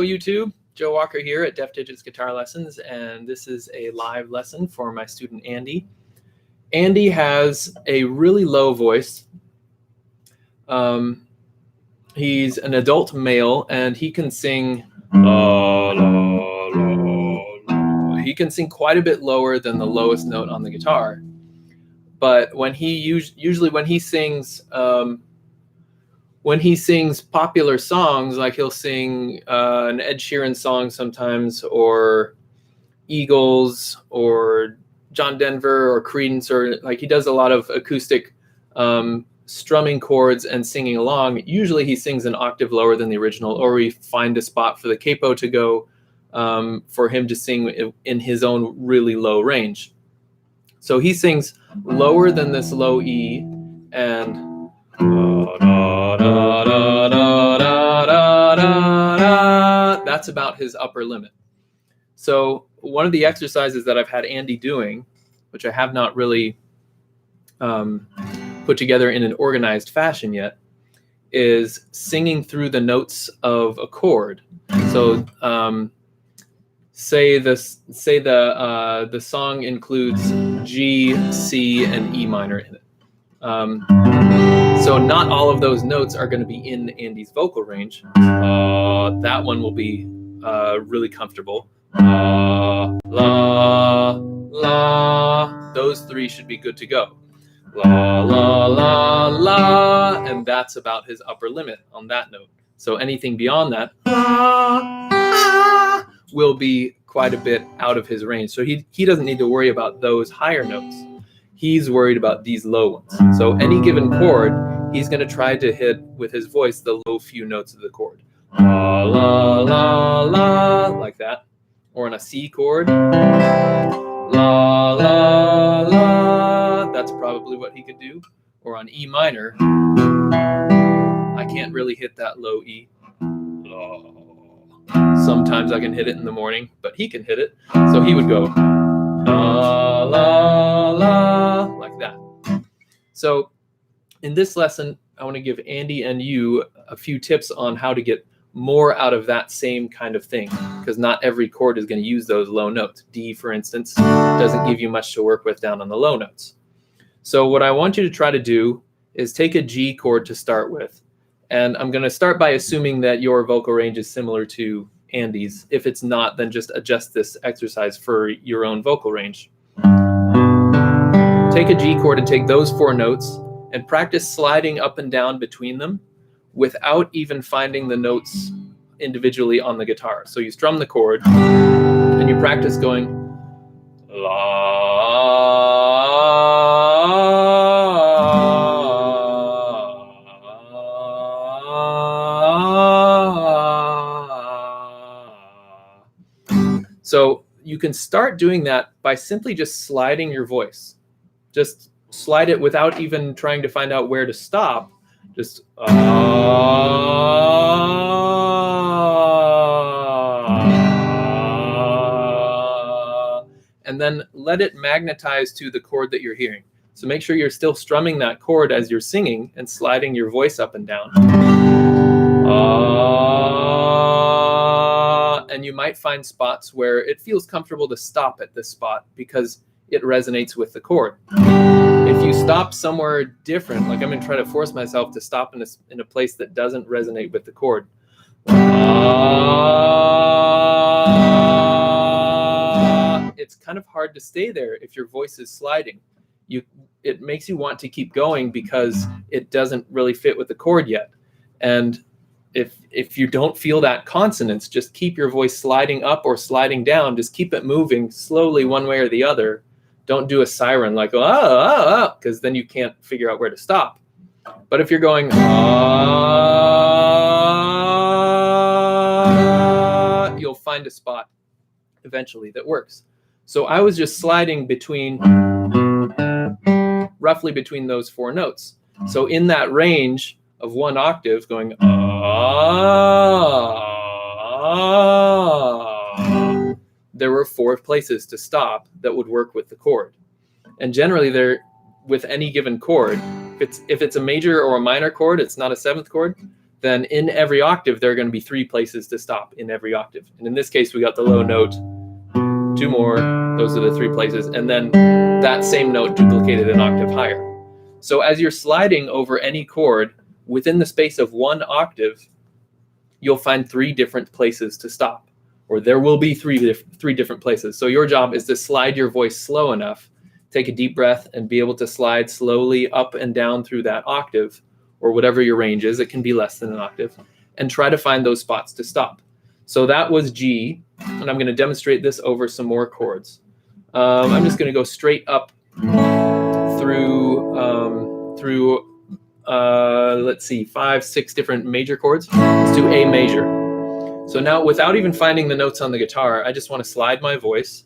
YouTube. Joe Walker here at Def Digits Guitar Lessons, and this is a live lesson for my student Andy. Andy has a really low voice. He's an adult male, and he can sing la, la, la, la. He can sing quite a bit lower than the lowest note on the guitar. But when he usually when he sings popular songs, like he'll sing an Ed Sheeran song sometimes, or Eagles, or John Denver, or Creedence, or like he does a lot of acoustic strumming chords and singing along. Usually he sings an octave lower than the original, or we find a spot for the capo to go for him to sing in his own really low range. So he sings lower than this low E, and that's about his upper limit. So one of the exercises that I've had Andy doing, which I have not really put together in an organized fashion yet, is singing through the notes of a chord. So say the song includes G, C, and E minor in it. So not all of those notes are going to be in Andy's vocal range. That one will be really comfortable. La, la. Those three should be good to go. La, la, la, la. And that's about his upper limit on that note. So anything beyond that will be quite a bit out of his range. So he doesn't need to worry about those higher notes. He's worried about these low ones. So any given chord, he's going to try to hit with his voice the low few notes of the chord. La, la, la, la, like that. Or on a C chord, la, la, la. That's probably what he could do. Or on E minor, I can't really hit that low E. La. Sometimes I can hit it in the morning, but he can hit it. So he would go la, la, la, like that. So in this lesson, I want to give Andy and you a few tips on how to get more out of that same kind of thing, because not every chord is going to use those low notes. D, for instance, doesn't give you much to work with down on the low notes. So what I want you to try to do is take a G chord to start with. And I'm going to start by assuming that your vocal range is similar to Andy's. If it's not, then just adjust this exercise for your own vocal range. Take a G chord and take those four notes and practice sliding up and down between them without even finding the notes individually on the guitar. So you strum the chord and you practice going la. So you can start doing that by simply just sliding your voice. Just slide it without even trying to find out where to stop. Just and then let it magnetize to the chord that you're hearing. So make sure you're still strumming that chord as you're singing and sliding your voice up and down. And you might find spots where it feels comfortable to stop at this spot because it resonates with the chord. If you stop somewhere different, like I'm going to try to force myself to stop in a place that doesn't resonate with the chord, it's kind of hard to stay there if your voice is sliding. It makes you want to keep going because it doesn't really fit with the chord yet. And if you don't feel that consonance, just keep your voice sliding up or sliding down. Just keep it moving slowly one way or the other. Don't do a siren like, because then you can't figure out where to stop. But if you're going, you'll find a spot eventually that works. So I was just sliding roughly between those four notes. So in that range of one octave going, there were four places to stop that would work with the chord. And generally with any given chord, if it's a major or a minor chord, it's not a seventh chord, then in every octave, there are going to be 3 places to stop in every octave. And in this case, we got the low note, 2 more, those are the 3 places, and then that same note duplicated an octave higher. So as you're sliding over any chord, within the space of 1 octave, you'll find 3 different places to stop, or there will be three different places. So your job is to slide your voice slow enough, take a deep breath, and be able to slide slowly up and down through that octave, or whatever your range is. It can be less than an octave, and try to find those spots to stop. So that was G, and I'm going to demonstrate this over some more chords. I'm just going to go straight up through let's see, 5, 6 different major chords. Let's do A major. So now, without even finding the notes on the guitar, I just want to slide my voice.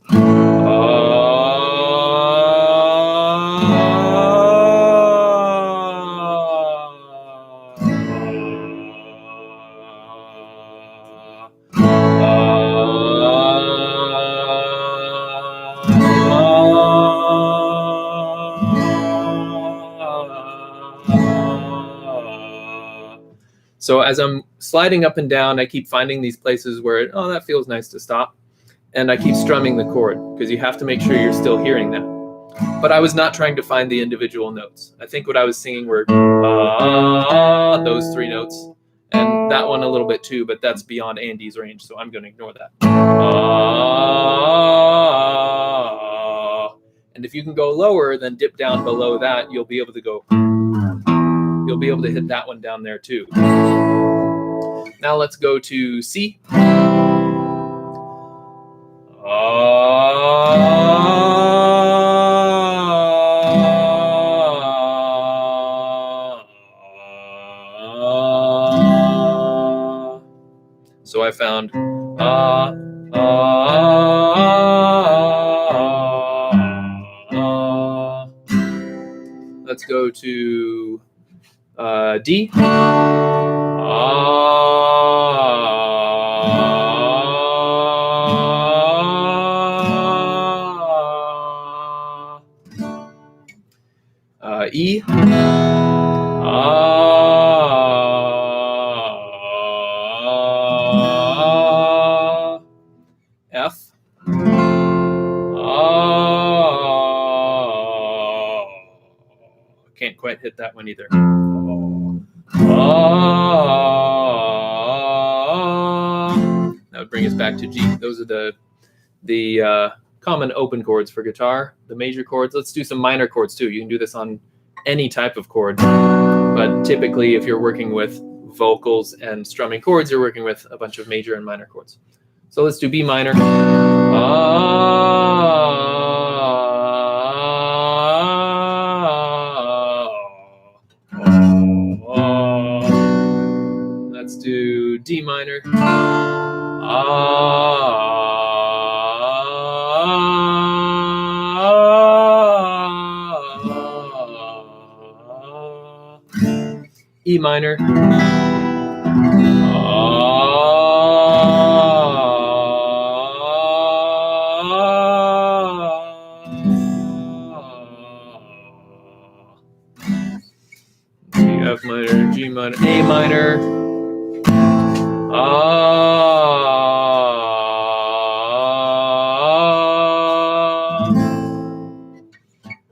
So as I'm sliding up and down, I keep finding these places where, oh, that feels nice to stop. And I keep strumming the chord, because you have to make sure you're still hearing that. But I was not trying to find the individual notes. I think what I was singing were those 3 notes, and that one a little bit too, but that's beyond Andy's range, so I'm going to ignore that. And if you can go lower, then dip down below that, you'll be able to go. You'll be able to hit that one down there too. Now let's go to C. So I found let's go to D. E. F. Can't quite hit that one either. That would bring us back to G. Those are the common open chords for guitar, the major chords. Let's do some minor chords too. You can do this on any type of chord, but typically if you're working with vocals and strumming chords, you're working with a bunch of major and minor chords. So let's do B minor. Let's do D minor. E minor. F minor, G minor, A minor.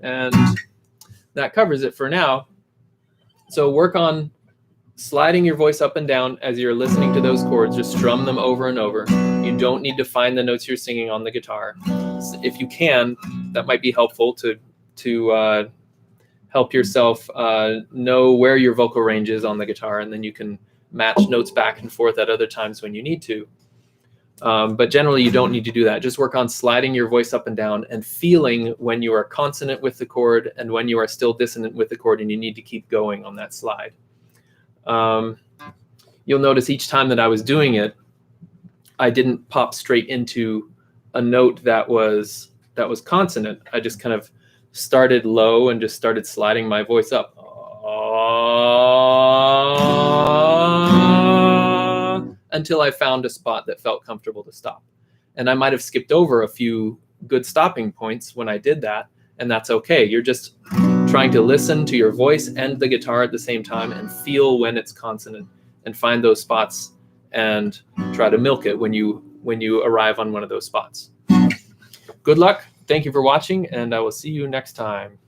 And that covers it for now. So work on sliding your voice up and down as you're listening to those chords. Just strum them over and over. You don't need to find the notes you're singing on the guitar. If you can, that might be helpful to help yourself know where your vocal range is on the guitar, and then you can match notes back and forth at other times when you need to. But generally, you don't need to do that. Just work on sliding your voice up and down and feeling when you are consonant with the chord and when you are still dissonant with the chord, and you need to keep going on that slide. You'll notice each time that I was doing it, I didn't pop straight into a note that was consonant. I just kind of started low and just started sliding my voice up. Until I found a spot that felt comfortable to stop. And I might have skipped over a few good stopping points when I did that, and that's okay. You're just trying to listen to your voice and the guitar at the same time and feel when it's consonant and find those spots and try to milk it when you arrive on one of those spots. Good luck. Thank you for watching, and I will see you next time.